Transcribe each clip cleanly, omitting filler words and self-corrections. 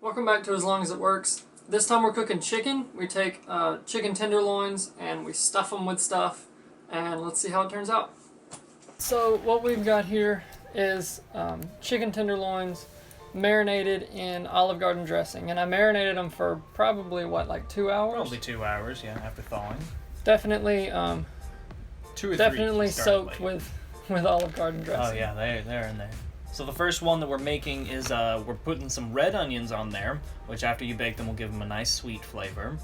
Welcome back to As Long As It Works. This time we're cooking chicken. We take chicken tenderloins and we stuff them with stuff, and let's see how it turns out. So what we've got here is chicken tenderloins marinated in Olive Garden dressing, and I marinated them for probably like 2 hours? Probably 2 hours, yeah, after thawing. Definitely 2 or 3 definitely soaked with Olive Garden dressing. Oh yeah, they're in there. So the first one that we're making is we're putting some red onions on there, which after you bake them will give them a nice sweet flavor.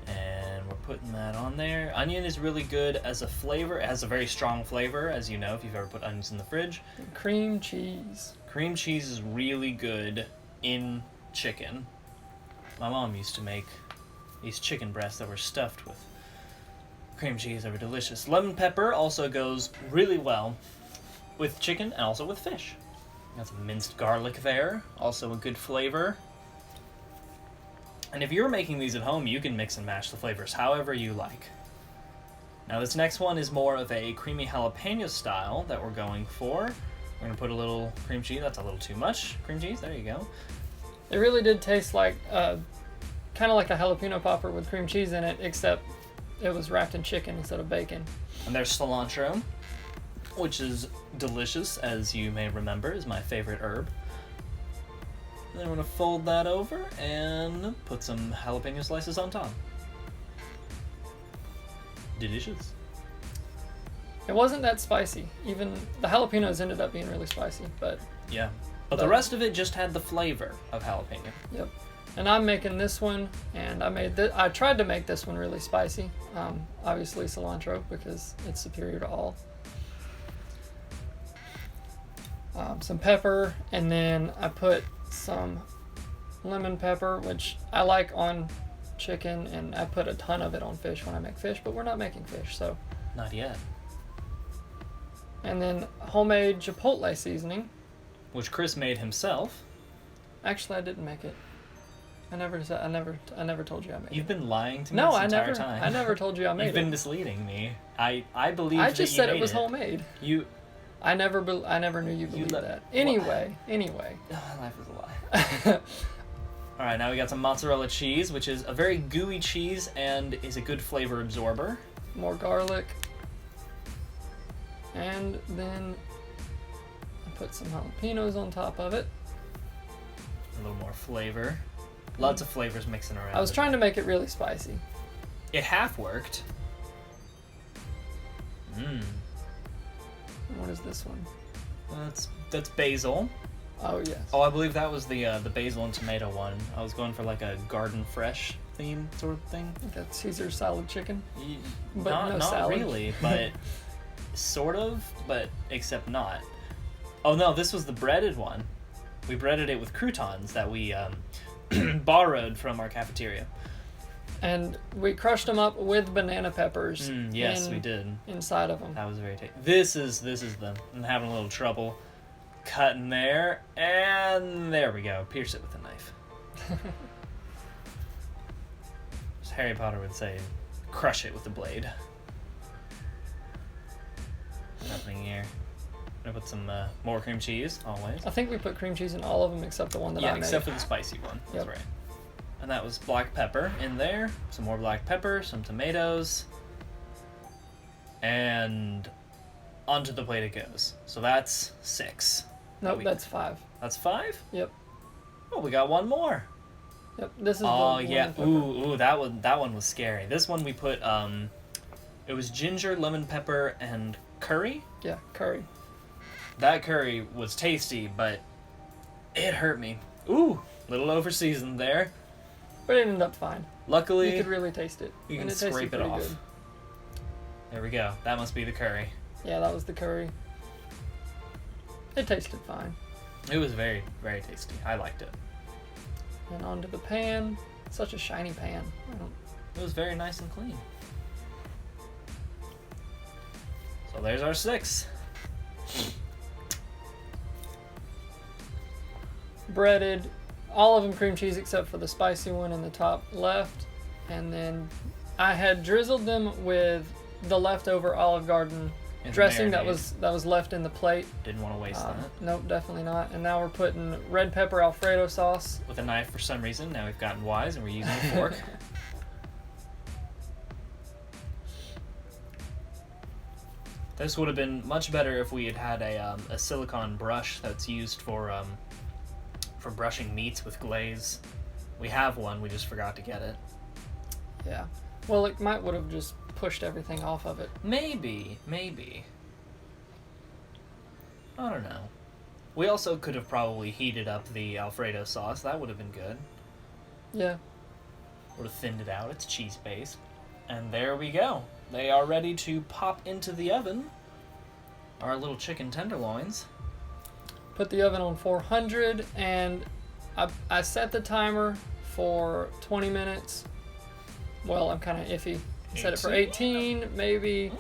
And we're putting that on there. Onion is really good as a flavor. It has a very strong flavor, as you know, if you've ever put onions in the fridge. And cream cheese. Cream cheese is really good in chicken. My mom used to make these chicken breasts that were stuffed with cream cheese. They were delicious. Lemon pepper also goes really well with chicken and also with fish. Got some minced garlic there, also a good flavor. And if you're making these at home, you can mix and match the flavors however you like. Now this next one is more of a creamy jalapeno style that we're going for. We're gonna put a little cream cheese. That's a little too much cream cheese. There you go. It really did taste like kind of like a jalapeno popper with cream cheese in it, except it was wrapped in chicken instead of bacon. And there's cilantro, which is delicious, as you may remember, is my favorite herb. And then we're going to fold that over and put some jalapeno slices on top. Delicious. It wasn't that spicy. Even the jalapenos ended up being really spicy, but... Yeah. But the rest of it just had the flavor of jalapeno. Yep. And I'm making this one, and I tried to make this one really spicy. Obviously cilantro, because it's superior to all. Some pepper, and then I put some lemon pepper, which I like on chicken, and I put a ton of it on fish when I make fish, but we're not making fish, so... Not yet. And then homemade chipotle seasoning. Which Chris made himself. Actually, I didn't make it. I never told you I made it. You've been lying to me this entire time. I never told you I made it. You've been misleading me. I believe I that just you said made it was homemade. I never knew you believed that. Anyway. Life is a lie. All right, now we got some mozzarella cheese, which is a very gooey cheese and is a good flavor absorber. More garlic. And then I put some jalapenos on top of it. A little more flavor. Lots of flavors mixing around. I was trying to make it really spicy. It half worked. What is this one? That's basil. Oh, yes. Oh, I believe that was the basil and tomato one. I was going for like a garden fresh theme sort of thing. Like a Caesar salad chicken? But not salad. Really, but sort of, but except not. Oh no, this was the breaded one. We breaded it with croutons that we borrowed from our cafeteria. And we crushed them up with banana peppers. Yes, we did. Inside of them. That was very tasty. This is them. I'm having a little trouble cutting there, and there we go. Pierce it with a knife. As Harry Potter would say, crush it with a blade. What's happening here? I'm gonna put some more cream cheese, always. I think we put cream cheese in all of them except the one that I made. Yeah, except for the spicy one. That's right. And that was black pepper in there. Some more black pepper, some tomatoes. And onto the plate it goes. So that's 6. Nope, that's 5. That's 5? Yep. Oh, we got one more. Yep, this is oh, the yeah. pepper. Ooh, that one was scary. This one we put, it was ginger, lemon pepper, and curry. Yeah, curry. That curry was tasty, but it hurt me. Ooh, little over-seasoned there. But it ended up fine. Luckily, you could really taste it. You can scrape it off. Good. There we go. That must be the curry. Yeah, that was the curry. It tasted fine. It was very, very tasty. I liked it. And onto the pan. Such a shiny pan. It was very nice and clean. So there's our 6. Breaded. All of them cream cheese except for the spicy one in the top left. And then I had drizzled them with the leftover Olive Garden dressing that marinade. was left in the plate. Didn't want to waste that. Nope, definitely not. And now we're putting red pepper Alfredo sauce. With a knife for some reason. Now we've gotten wise and we're using a fork. This would have been much better if we had had a silicone brush that's used for brushing meats with glaze. We have one, we just forgot to get it. Yeah. Well, it would have just pushed everything off of it. Maybe. I don't know. We also could have probably heated up the Alfredo sauce. That would have been good. Yeah. Would have thinned it out. It's cheese-based. And there we go. They are ready to pop into the oven. Our little chicken tenderloins. Put the oven on 400, and I set the timer for 20 minutes. Well, I'm kind of iffy. Set it for 18, maybe.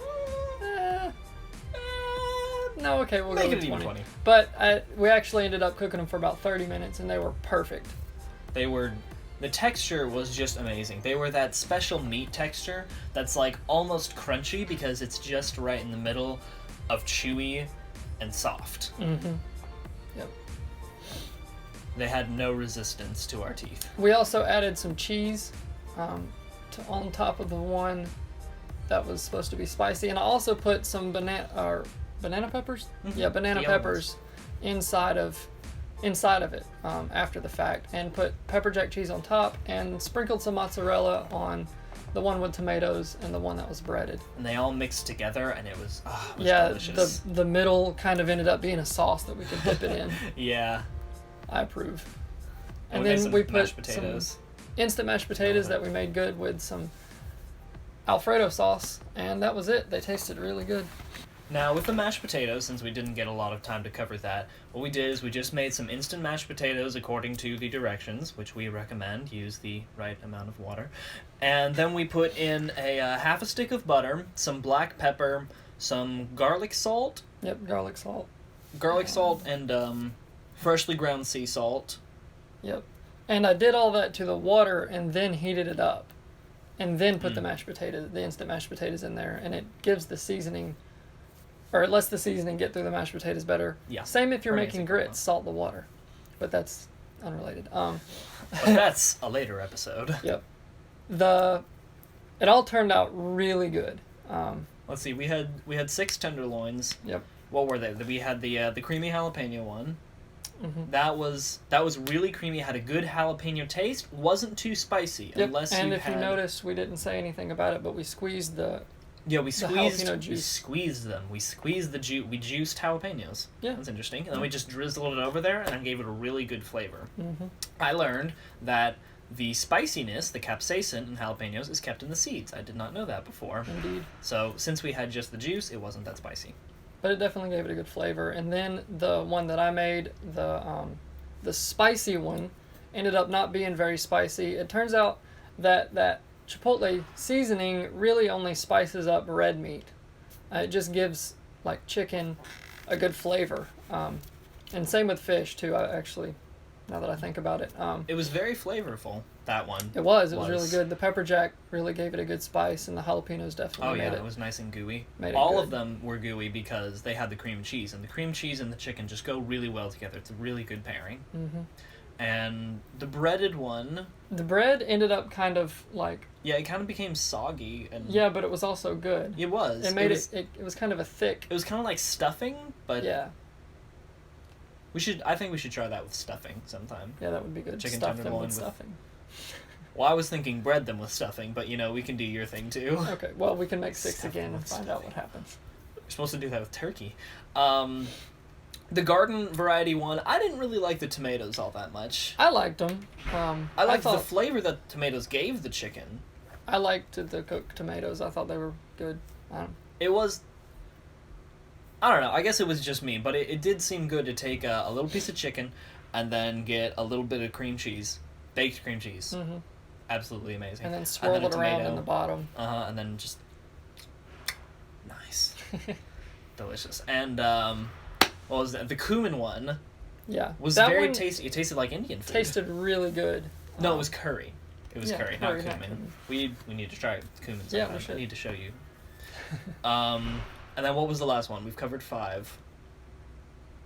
No, okay, we'll go with 20. But we actually ended up cooking them for about 30 minutes, and they were perfect. The texture was just amazing. They were that special meat texture that's like almost crunchy because it's just right in the middle of chewy and soft. Mm-hmm. Yep. They had no resistance to our teeth. We also added some cheese on top of the one that was supposed to be spicy, and I also put some banana peppers. Mm-hmm. Yeah, banana peppers inside of it after the fact, and put pepper jack cheese on top, and sprinkled some mozzarella on the one with tomatoes and the one that was breaded. And they all mixed together, and it was delicious. The middle kind of ended up being a sauce that we could dip it in. Yeah. I approve. And then we put mashed potatoes. some instant mashed potatoes that we made good with some Alfredo sauce, and that was it. They tasted really good. Now, with the mashed potatoes, since we didn't get a lot of time to cover that, what we did is we just made some instant mashed potatoes according to the directions, which we recommend. Use the right amount of water. And then we put in a half a stick of butter, some black pepper, some garlic salt. Yep, garlic salt. Garlic salt and freshly ground sea salt. Yep. And I did all that to the water and then heated it up. And then put the instant mashed potatoes in there, and it gives the seasoning, or it lets the seasoning get through the mashed potatoes better. Yeah. Same if you're making grits, salt the water. But that's unrelated. But that's a later episode. Yep. It all turned out really good. Let's see, we had 6 tenderloins. Yep. What were they? We had the creamy jalapeno one. Mm-hmm. That was really creamy. It had a good jalapeno taste. Wasn't too spicy. Yep. Unless and you if had... you notice, we didn't say anything about it, but we squeezed we jalapeno juice. We squeezed them. We squeezed the juice. We juiced jalapenos. Yeah. That's interesting. And then we just drizzled it over there, and it gave it a really good flavor. Mm-hmm. I learned that the spiciness, the capsaicin in jalapenos, is kept in the seeds. I did not know that before. Indeed. So since we had just the juice, it wasn't that spicy. But it definitely gave it a good flavor. And then the one that I made, the spicy one, ended up not being very spicy. It turns out that chipotle seasoning really only spices up red meat. It just gives like chicken a good flavor. And same with fish too. Now that I think about it, It was very flavorful, that one. It was really good. The pepper jack really gave it a good spice, and the jalapenos definitely made it. It was nice and gooey. All of them were gooey because they had the cream cheese, and the cream cheese and the chicken just go really well together. It's a really good pairing. Mm-hmm. And the breaded one... The bread ended up kind of like... Yeah, it kind of became soggy. And yeah, but it was also good. It was. It was kind of a thick... It was kind of like stuffing, but... Yeah. I think we should try that with stuffing sometime. Yeah, that would be good. Chicken Stuff them tenderloin with stuffing. Well, I was thinking bread them with stuffing, but we can do your thing too. Okay, well, we can make 6 Stuff again them and with find out stuffing. what happens. We're supposed to do that with turkey. The garden variety one, I didn't really like the tomatoes all that much. I liked them. I liked the flavor that tomatoes gave the chicken. I liked the cooked tomatoes. I thought they were good. It was... I don't know, I guess it was just me, but it did seem good to take a little piece of chicken and then get a little bit of cream cheese. Baked cream cheese. Mm-hmm. Absolutely amazing. And then swirl it around in the bottom. And then just... Nice. Delicious. And, what was that? The cumin one. Yeah. Was very tasty. It tasted like Indian food. Tasted really good. No, it was curry. It was curry, not cumin. Not cumin. We need to try cumin sometime. Yeah, we should. I need to show you. And then what was the last one? We've covered 5.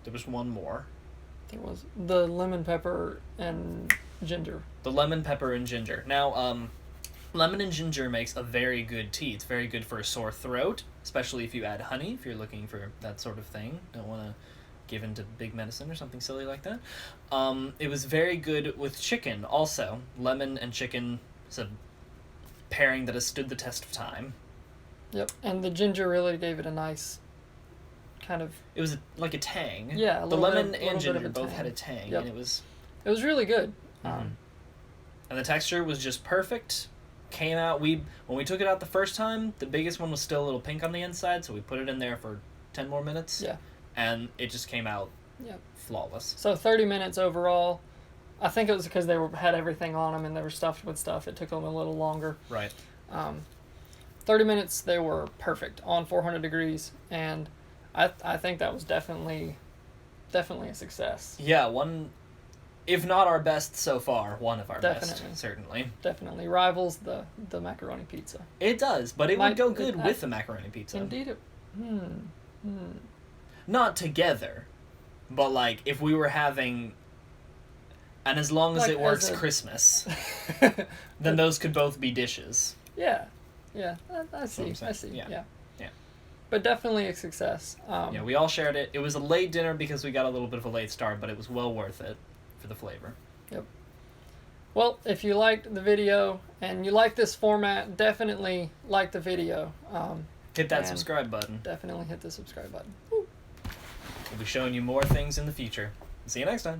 There was one more. There was the lemon pepper and ginger. The lemon pepper and ginger. Now, lemon and ginger makes a very good tea. It's very good for a sore throat, especially if you add honey, if you're looking for that sort of thing. Don't want to give into big medicine or something silly like that. It was very good with chicken also. Lemon and chicken is a pairing that has stood the test of time. Yep, and the ginger really gave it a nice kind of... It was like a tang. Yeah, the lemon and ginger both had a tang, yep. and it was really good. and the texture was just perfect. Came out, when we took it out the first time, the biggest one was still a little pink on the inside, so we put it in there for 10 more minutes. Yeah. And it just came out flawless. So 30 minutes overall. I think it was because had everything on them and they were stuffed with stuff. It took them a little longer. Right. 30 minutes, they were perfect on 400 degrees, and I think that was definitely a success. Yeah, one, if not our best so far, one of our Definitely. best, certainly. Definitely rivals the macaroni pizza. It does, but it would go good with the macaroni pizza. Indeed it... Not together, but like if we were having... And as long as Like it works as a- Christmas, then those could both be dishes. Yeah. Yeah, I see. Yeah. But definitely a success. Yeah, we all shared it. It was a late dinner because we got a little bit of a late start, but it was well worth it for the flavor. Yep. Well, if you liked the video and you like this format, definitely like the video. Hit that and subscribe button. Definitely hit the subscribe button. We'll be showing you more things in the future. See you next time.